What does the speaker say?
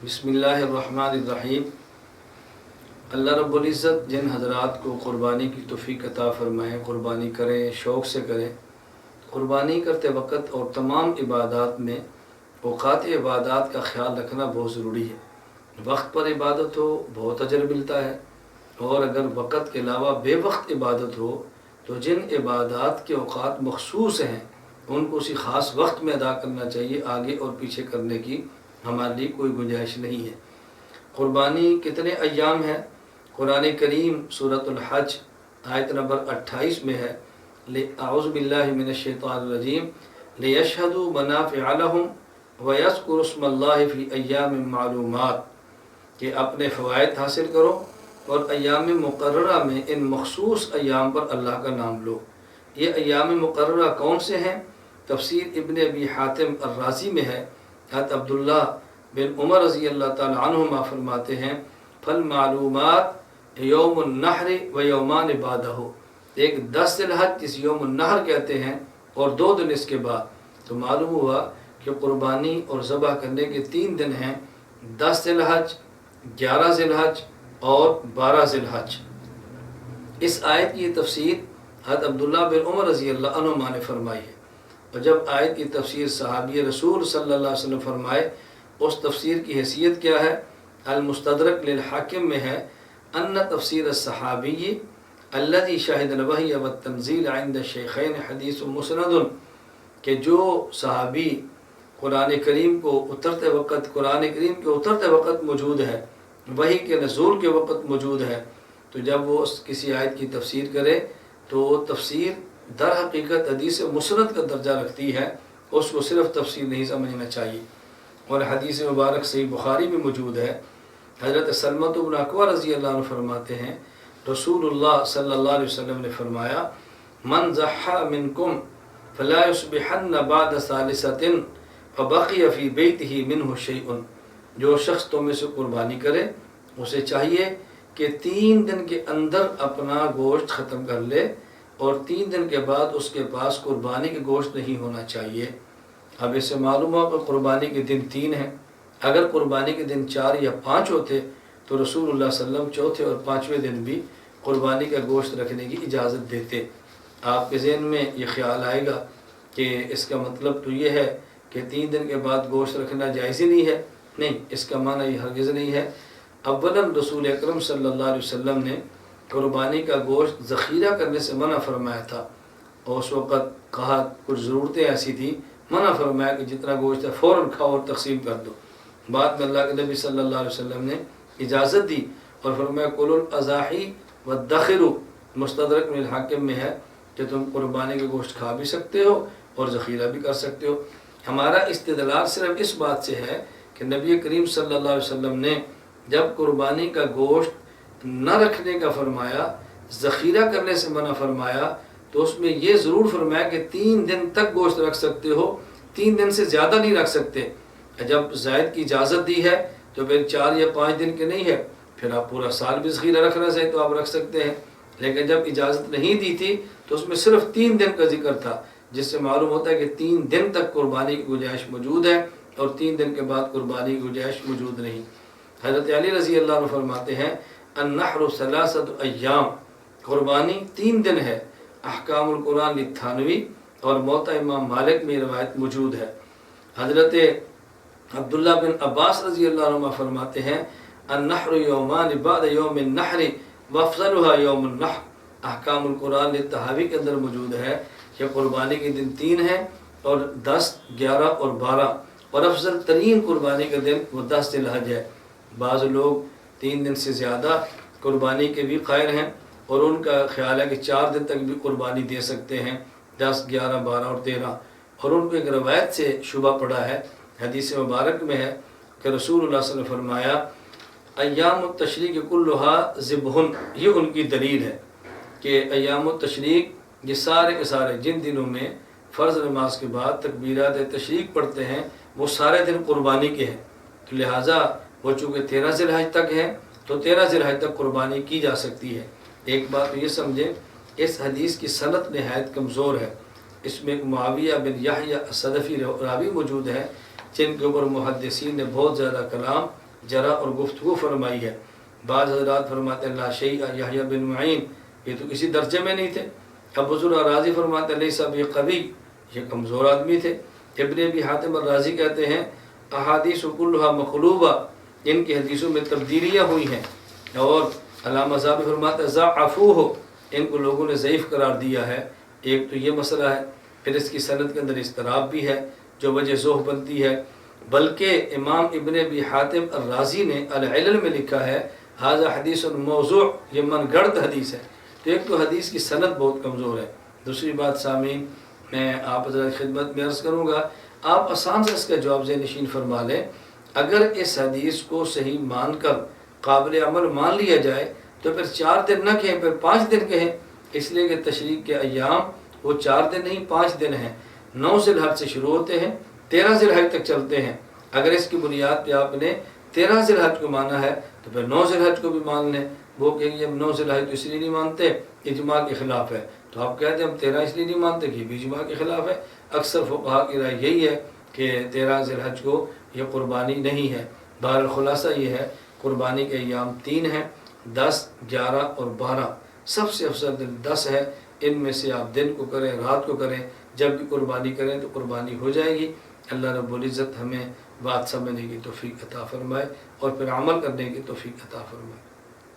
बिस्मिल्लाहिर्रहमानिर्रहीम। अल्लाह रब्बुल इज़्ज़त जिन हज़रात को क़ुरबानी की तौफ़ीक़ अता फ़रमाएँ, क़ुरबानी करें, शौक़ से करें। क़ुरबानी करते वक़्त और तमाम इबादात में औक़ात इबादात का ख़्याल रखना बहुत ज़रूरी है। वक्त पर इबादत हो बहुत अजर मिलता है, और अगर वक़्त के अलावा बेवक्त इबादत हो तो जिन इबादात के औक़ात मख़सूस हैं उनको उसी ख़ास वक्त में अदा करना चाहिए। आगे और पीछे करने की हमारे लिए कोई गुंजाइश नहीं है। क़ुरबानी कितने अय्याम है? कुरान करीम सूरतुल हज आयत नंबर 28 में है, अऊज़ु बिल्लाहि मिनश शैतानिर रजीम लियशहदू मनाफ़िअ लहुम व यज़कुरु स्मल्लाहि फ़ी अय्यामिन मालूमात, कि अपने फ़वाइद हासिल करो और अय्याम मुक़र्ररा में इन मख़सूस अय्याम पर अल्लाह का नाम लो। ये अय्याम मुक़र्ररा कौन से हैं? तफ़सीर इब्न अबी हातिम अर्राज़ी में है। हज़रत अब्दुल्ला बिन उमर रज़ी अल्लाह तआला अन्हुमा फरमाते हैं, फल मालूमात यौमुन नहर व यौमान बादहु, एक 10 ज़िलहज जिस यौमुन नहर कहते हैं और 2 दिन इसके बाद। तो मालूम हुआ कि क़ुरबानी और ज़बह करने के 3 दिन हैं, 10 ज़िलहज, 11 ज़िलहज और 12 ज़िलहज। इस आयत की तफसीर हज़रत अब्दुल्ला बिन उमर रज़ी अल्लाह अन्हुमा ने फरमाई है। और जब आयत की तफसीर सहाबी रसूल सल्लल्लाहु अलैहि वसल्लम फरमाए, उस तफसीर की हैसियत क्या है? अल-मुस्तदरक लिल हाकिम में है, अन्ना तफसीर as-सहाबी अल्लज़ी शहिद al-वही व तंज़ील इंद शेखैन हदीस मुस्नदुन, के जो सहाबी कुरान करीम को उतरते वक़्त मौजूद है, वही के नज़ूल के वक़्त मौजूद है, तो जब वो किसी आयत की तफसीर करे तो वो तफसीर दर हकीकत हदीस मुस्नद का दर्जा रखती है, उसको सिर्फ तफसीर नहीं समझना चाहिए। और हदीस मुबारक सही बुखारी में मौजूद है, हज़रत सलमत इब्न अकवा रज़ी अल्लाह अन्हु फरमाते हैं, रसूलुल्लाह सल्लल्लाहु अलैहि वसल्लम ने फरमाया, मन ज़ह्हा मिनकुम फला युस्बिहन्न बाद सालिसतिन फबक़िय फ़ी बैतिही मिन्हु शैउन, जो शख्स तुम में से कुर्बानी करे उसे चाहिए कि 3 दिन के अंदर अपना गोश्त ख़त्म कर ले, और 3 दिन के बाद उसके पास कुर्बानी के गोश्त नहीं होना चाहिए। अब इससे मालूम हुआ कि कुर्बानी के दिन 3 हैं। अगर कुर्बानी के दिन 4 या 5 होते तो रसूलुल्लाह सल्लल्लाहु अलैहि वसल्लम चौथे और 5वें दिन भी कुर्बानी का गोश्त रखने की इजाज़त देते। आपके ज़हन में ये ख्याल आएगा कि इसका मतलब तो ये है कि 3 दिन के बाद गोश्त रखना जायज़ ही नहीं है। नहीं, इसका माना ये हरगिज़ नहीं है। अव्वलन रसूल अकरम सल्लल्लाहु अलैहि वसल्लम ने कुर्बानी का गोश्त ज़ख़ीरा करने से मना फरमाया था, और उस वक़्त कहा कुछ ज़रूरतें ऐसी थी, मना फरमाया कि जितना गोश्त है फ़ौरन खाओ और तकसीम कर दो। बाद में अल्लाह के नबी सल्लल्लाहु अलैहि वसल्लम ने इजाज़त दी और फरमाया कुलुल अज़ाही व दखिरु, मुस्तदरक मिनल हाकिम में है कि तुम कुर्बानी के गोश्त खा भी सकते हो और ज़ख़ीरा भी कर सकते हो। हमारा इस्तिदलाल सिर्फ इस बात से है कि नबी करीम सल्लल्लाहु अलैहि वसल्लम ने जब कुर्बानी का गोश्त न रखने का फरमाया, ज़ख़ीरा करने से मना फरमाया, तो उसमें ये ज़रूर फरमाया कि 3 दिन तक गोश्त रख सकते हो, 3 दिन से ज़्यादा नहीं रख सकते। जब ज़ायद की इजाज़त दी है तो फिर 4 या 5 दिन के नहीं है, फिर आप पूरा साल भी ज़ख़ीरा रखना चाहिए तो आप रख सकते हैं। लेकिन जब इजाज़त नहीं दी थी तो उसमें सिर्फ 3 दिन का जिक्र था, जिससे मालूम होता है कि 3 दिन तक कुर्बानी की गुंजाइश मौजूद है और 3 दिन के बाद कुर्बानी की गुंजाइश मौजूद नहीं। हज़रत अली रज़ी अल्लाह अन्हु फरमाते हैं, अन्नहरु सलासतु अय्याम, कुर्बानी 3 दिन है। अहकामुल कुरान लिथानवी और मौता इमाम मालिक में रवायत मौजूद है। हज़रत अब्दुल्ला बिन अब्बास रज़ी अल्लाह अन्हुमा फरमाते हैं, अन्नहरु यौमान बाद यौमिन नहर व अफ़ज़लुहा यौमुन नहर। अहकामुल कुरान लितहावी के अंदर मौजूद है कि कुर्बानी के दिन 3 हैं, और 10, 11 और 12, और अफजल तरीन कुर्बानी का दिन वो 10 ज़िलहज है। बाज़ लोग 3 दिन से ज़्यादा कुर्बानी के भी क़ाइल हैं, और उनका ख्याल है कि 4 दिन तक भी कुर्बानी दे सकते हैं, 10, 11, 12 और 13। और उनको एक रवायत से शुबा पड़ा है, हदीस मुबारक में है कि रसूलुल्लाह सल्लल्लाहु अलैहि वसल्लम ने फरमाया, अय्यामुत तशरीक़ कुल्लुहा ज़िबहुन, ये उनकी दलील है कि अय्यामुत तशरीक़ ये सारे के सारे जिन दिनों में फ़र्ज़ नमाज के बाद तकबीरात तशरीक़ पढ़ते हैं वो सारे दिन कुर्बानी के हैं। तो लिहाजा वो चूँकि 13 ज़िलहज तक है तो 13 ज़िलहज तक कुर्बानी की जा सकती है। एक बात तो ये समझें, इस हदीस की सनद नहायत कमज़ोर है। इसमें एक मुआविया बिन यहया सदफ़ी रावी मौजूद है, जिनके ऊपर मुहद्दिसीन ने बहुत ज़्यादा कलाम जरा और गुफ्तगू फरमाई है। बाज़ हज़रात फरमाते हैं ला शैअ यहया बिन मुईन, ये तो किसी दर्जे में नहीं थे। अबू ज़ुरअ राज़ी फरमाते हैं लैसा बिक़वी, ये कमज़ोर आदमी थे। इब्न अबी हातिम राज़ी कहते हैं अहादीस कुल्लुहा मक़लूबा, इनकी हदीसों में तब्दीलियाँ हुई हैं। और अल्लामा ज़ाहबी फरमाते हैं ज़अफ़ूहु, इनको लोगों ने ज़ईफ़ करार दिया है। एक तो ये मसला है, फिर इसकी सनद के अंदर इस्तराब भी है जो वजह ज़ोह बनती है। बल्कि इमाम इब्न अबी हातिम अर्राज़ी ने अल-इल्ल में लिखा है हाज़ा हदीसुन मौज़ू', ये मनगढ़ंत हदीस है। तो एक तो हदीस की सनद बहुत कमज़ोर है। दूसरी बात सामीन, मैं आप हज़रात खिदमत में अर्ज़ करूँगा, आप आसान से इसका जवाब ज़हन फरमा लें। अगर इस हदीस को सही मान कर काबिल अमल मान लिया जाए तो फिर 4 दिन न कहें, फिर 5 दिन कहें, इसलिए कि तशरीक़ के अय्याम वो 4 दिन नहीं 5 दिन हैं। 9 ज़िलहज से शुरू होते हैं, 13 ज़िलहज तक चलते हैं। अगर इसकी बुनियाद पे आपने 13 ज़िलहज को माना है तो फिर 9 ज़िलहज को भी मान लें। वो कहेंगे हम 9 ज़िलहज तो इसलिए नहीं मानते, इजमा के ख़िलाफ़ है, तो आप कहते हैं हम 13 इसलिए नहीं मानते कि भी इजमा के ख़िलाफ़ है। अक्सर फुक़हा की राय यही है कि 13 ज़िलहज को ये कुर्बानी नहीं है। बहरहाल खुलासा ये है कुर्बानी के अय्याम 3 हैं, 10, 11 और 12। सबसे अफजल दिन 10 है। इनमें से आप दिन को करें, रात को करें, जब भी कुर्बानी करें तो कुर्बानी हो जाएगी। अल्लाह रब्बुल इज़्ज़त हमें बात समझने की तौफ़ीक़ अता फ़रमाए और फिर अमल करने की तौफ़ीक़ अता फ़रमाए।